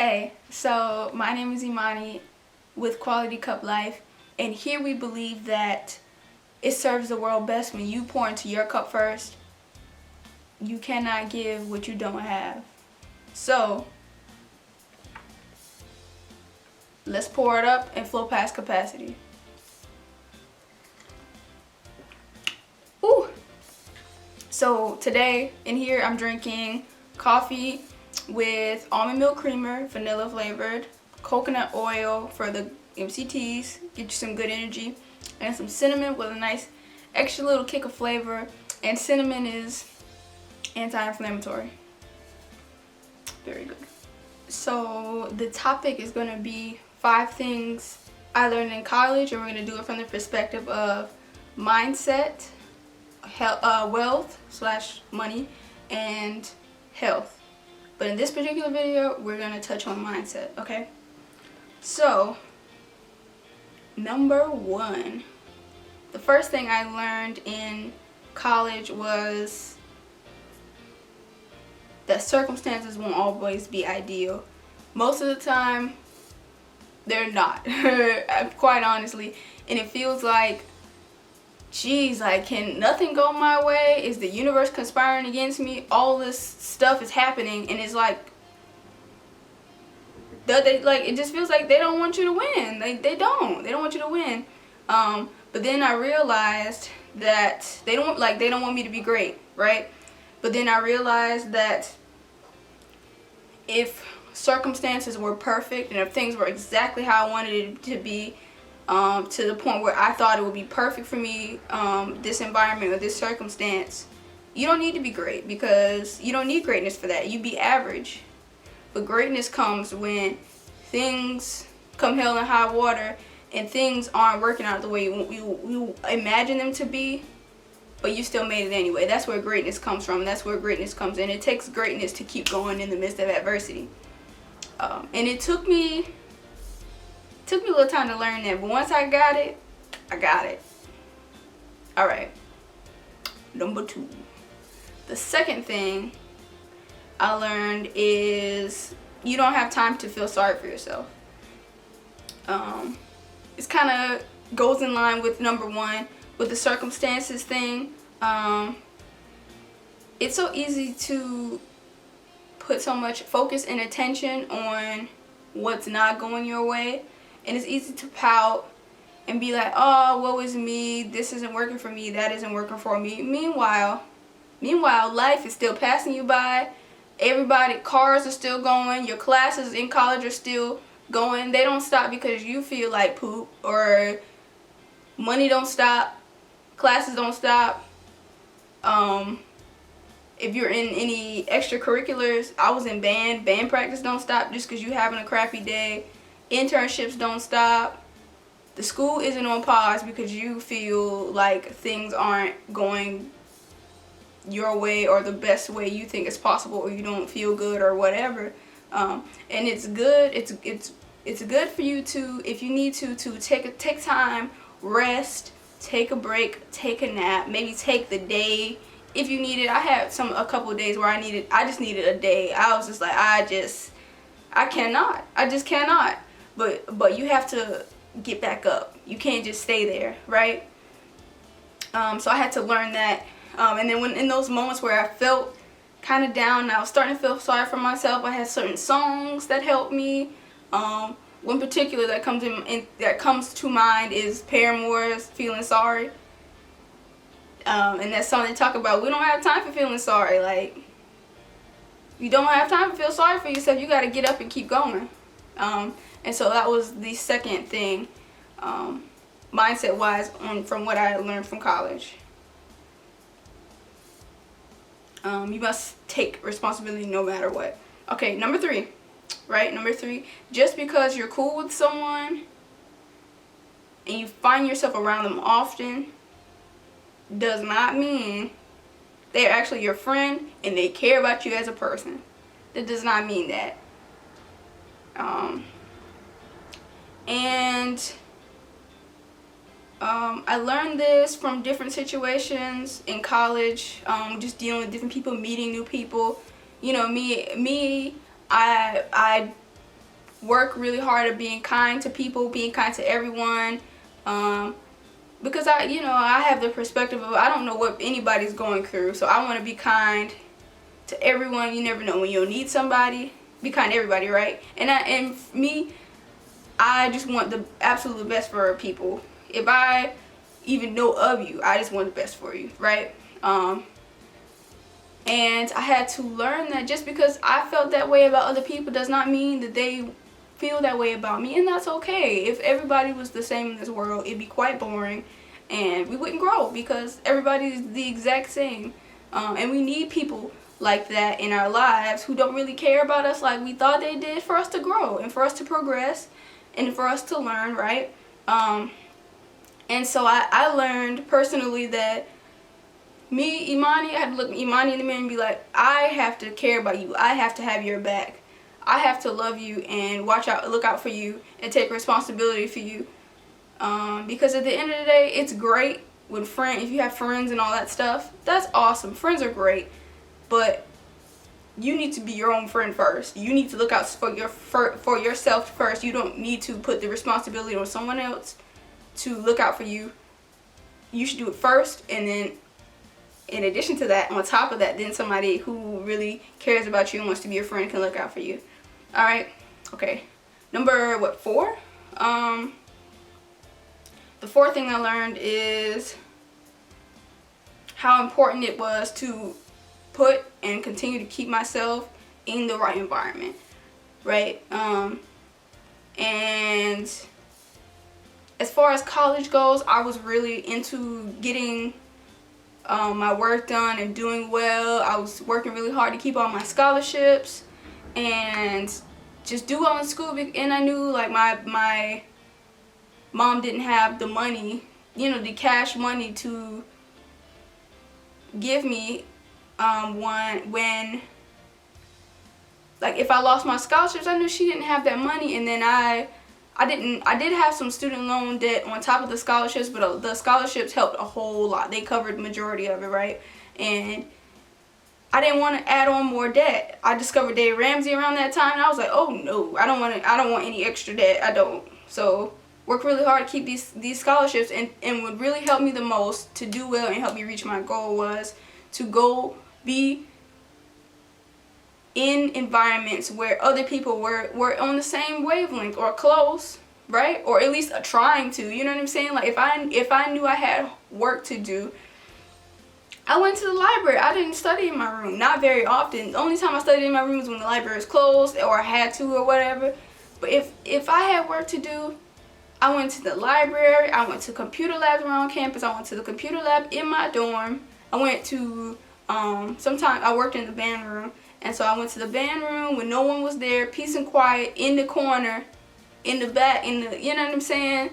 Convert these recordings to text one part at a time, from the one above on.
Hey, so my name is Imani with Quality Cup Life, and here we believe that it serves the world best when you pour into your cup first. You cannot give what you don't have. So, let's pour it up and flow past capacity. Ooh! So today in here I'm drinking coffee with almond milk creamer, vanilla flavored, coconut oil for the MCTs, get you some good energy, and some cinnamon with a nice extra little kick of flavor. And cinnamon is anti-inflammatory. Very good. So the topic is going to be 5 things I learned in college, and we're going to do it from the perspective of mindset, wealth / money, and health. But in this particular video, we're going to touch on mindset, okay? So, number 1. The first thing I learned in college was that circumstances won't always be ideal. Most of the time, they're not, quite honestly. And it feels like, geez, like, can nothing go my way? Is the universe conspiring against me? All this stuff is happening, and it's like, it just feels like they don't want you to win. They don't want you to win. But then I realized that they don't want me to be great, right? But then I realized that if circumstances were perfect and if things were exactly how I wanted it to be, to the point where I thought it would be perfect for me, this environment or this circumstance, you don't need to be great, because you don't need greatness for that. You be average. But greatness comes when things come hell and high water and things aren't working out the way you imagine them to be, but you still made it anyway. That's where greatness comes from. That's where greatness comes in. It takes greatness to keep going in the midst of adversity. And it took me a little time to learn that, but once I got it, I got it. Alright. Number 2. The second thing I learned is you don't have time to feel sorry for yourself. It's kind of goes in line with number 1, with the circumstances thing. It's so easy to put so much focus and attention on what's not going your way. And it's easy to pout and be like, oh, woe is me, this isn't working for me, that isn't working for me. Meanwhile, life is still passing you by. Cars are still going. Your classes in college are still going. They don't stop because you feel like poop, or money don't stop. Classes don't stop. If you're in any extracurriculars, I was in band. Band practice don't stop just because you're having a crappy day. Internships don't stop. The school isn't on pause because you feel like things aren't going your way or the best way you think is possible, or you don't feel good or whatever. And it's good. It's good for you to, if you need to take time, rest, take a break, take a nap, maybe take the day if you need it. I had a couple of days where I just needed a day. I was just like, I just cannot. But you have to get back up. You can't just stay there, right? So I had to learn that. And then when in those moments where I felt kind of down and I was starting to feel sorry for myself, I had certain songs that helped me. One particular that comes to mind is Paramore's "Feeling Sorry." And that song they talk about, we don't have time for feeling sorry. Like, you don't have time to feel sorry for yourself. You got to get up and keep going. And so that was the second thing, mindset-wise, from what I learned from college. You must take responsibility no matter what. Okay, number 3, right? Number 3, just because you're cool with someone and you find yourself around them often does not mean they're actually your friend and they care about you as a person. That does not mean that. I learned this from different situations in college, just dealing with different people, meeting new people. You know, I work really hard at being kind to people, being kind to everyone. Because I have the perspective of, I don't know what anybody's going through, so I want to be kind to everyone. You never know when you'll need somebody. Be kind to everybody, right? And me, I just want the absolute best for people. If I even know of you, I just want the best for you, right? And I had to learn that just because I felt that way about other people does not mean that they feel that way about me, and that's okay. If everybody was the same in this world, it'd be quite boring, and we wouldn't grow because everybody's the exact same. And we need people like that in our lives who don't really care about us like we thought they did, for us to grow and for us to progress and for us to learn, right? And so I learned personally that me, Imani, I had to look Imani in the mirror and be like, I have to care about you. I have to have your back. I have to love you and look out for you and take responsibility for you. Because at the end of the day, it's great when if you have friends and all that stuff. That's awesome. Friends are great. But you need to be your own friend first. You need to look out for yourself first. You don't need to put the responsibility on someone else to look out for you. You should do it first, and then in addition to that, on top of that, then somebody who really cares about you and wants to be your friend can look out for you. Alright, okay. Number, 4? The fourth thing I learned is how important it was to put and continue to keep myself in the right environment, right? And as far as college goes, I was really into getting my work done and doing well. I was working really hard to keep all my scholarships and just do well in school. And I knew like my mom didn't have the money, the cash money to give me when like if I lost my scholarships. I knew she didn't have that money, and then I did have some student loan debt on top of the scholarships, but the scholarships helped a whole lot. They covered the majority of it, right? And I didn't want to add on more debt. I discovered Dave Ramsey around that time, and I was like, oh no, I don't want any extra debt. I don't. So work really hard to keep these scholarships, and what really helped me the most to do well and help me reach my goal was to go be in environments where other people were on the same wavelength or close, right? Or at least trying to, you know what I'm saying? Like if I knew I had work to do, I went to the library. I didn't study in my room, not very often. The only time I studied in my room was when the library was closed or I had to or whatever. But if I had work to do, I went to the library. I went to computer labs around campus. I went to the computer lab in my dorm. I went to sometimes I worked in the band room. And so I went to the band room when no one was there, peace and quiet, in the corner, in the back, you know what I'm saying?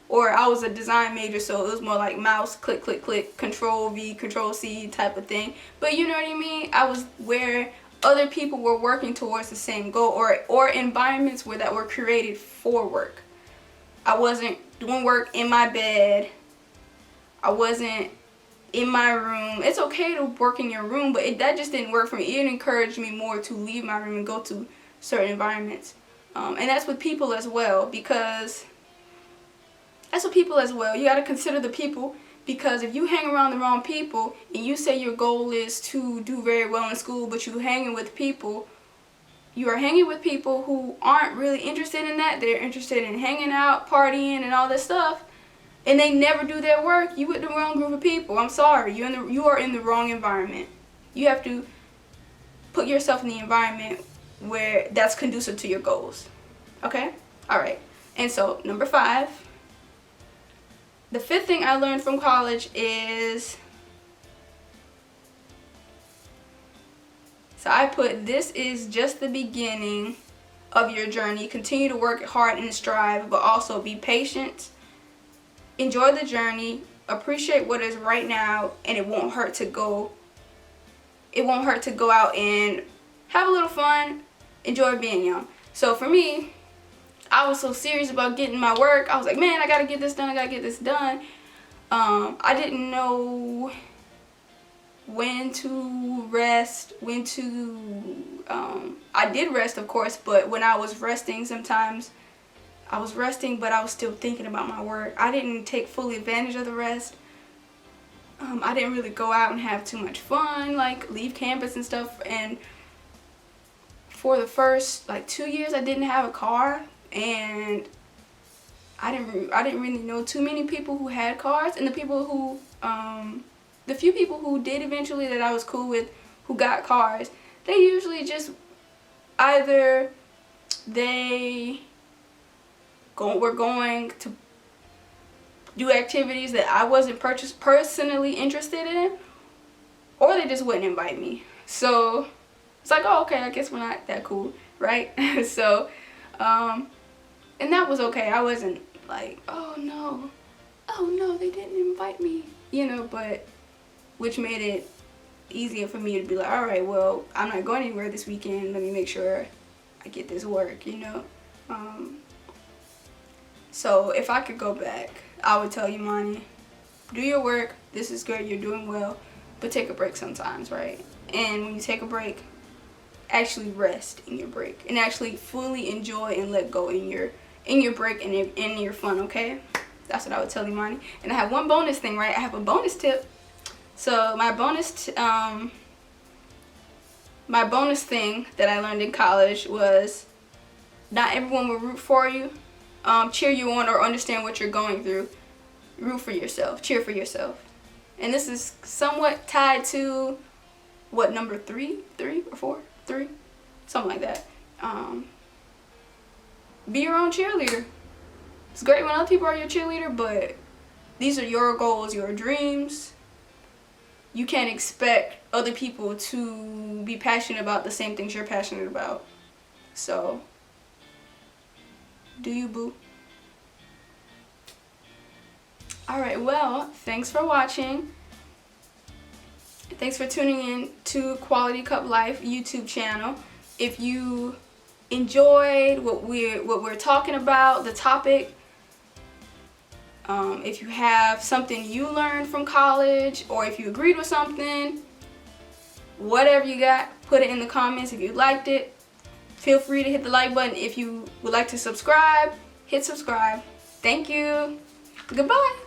Or I was a design major, so it was more like mouse, click, click, click, control V, control C type of thing. But you know what I mean? I was where other people were working towards the same goal, or environments that were created for work. I wasn't doing work in my bed. I wasn't in my room. It's okay to work in your room, but that just didn't work for me. It encouraged me more to leave my room and go to certain environments. And that's with people as well, because you got to consider the people, because if you hang around the wrong people and you say your goal is to do very well in school, but you are hanging with people who aren't really interested in that. They're interested in hanging out, partying, and all this stuff, and they never do their work. You with the wrong group of people. I'm sorry, you are in the wrong environment. You have to put yourself in the environment where that's conducive to your goals. Okay? Alright. And so, number 5. The 5th thing I learned from college is, so I put, this is just the beginning of your journey. Continue to work hard and strive, but also be patient. Enjoy the journey. Appreciate what is right now, and it won't hurt to go out and have a little fun. Enjoy being young. So for me, I was so serious about getting my work. I was like, man, I gotta get this done. I gotta get this done. I didn't know when to rest, I I did rest, of course, but when I was resting, sometimes I was resting, but I was still thinking about my work. I didn't take full advantage of the rest. I didn't really go out and have too much fun, like leave campus and stuff. And for the first like 2 years, I didn't have a car, and I didn't really know too many people who had cars. And the people who, the few people who did eventually that I was cool with, who got cars, they usually just either were going to do activities that I wasn't personally interested in, or they just wouldn't invite me. So it's like, oh, okay, I guess we're not that cool, right? So, and that was okay. I wasn't like, oh no, they didn't invite me, you know, but which made it easier for me to be like, all right, well, I'm not going anywhere this weekend. Let me make sure I get this work, you know. So if I could go back, I would tell you, Imani, do your work. This is good. You're doing well, but take a break sometimes, right? And when you take a break, actually rest in your break and actually fully enjoy and let go in your break and in your fun. Okay, that's what I would tell you, Imani. And I have one bonus thing, right? I have a bonus tip. So my bonus thing that I learned in college was not everyone will root for you, cheer you on, or understand what you're going through. Root for yourself, cheer for yourself. And this is somewhat tied to what, number three or four, something like that. Be your own cheerleader. It's great when other people are your cheerleader, but these are your goals, your dreams. You can't expect other people to be passionate about the same things you're passionate about. So, do you, boo? Alright, well, thanks for watching. Thanks for tuning in to Quality Cup Life YouTube channel. If you enjoyed what we're talking about, the topic, if you have something you learned from college, or if you agreed with something, whatever you got, put it in the comments. If you liked it, feel free to hit the like button. If you would like to subscribe, hit subscribe. Thank you. Goodbye.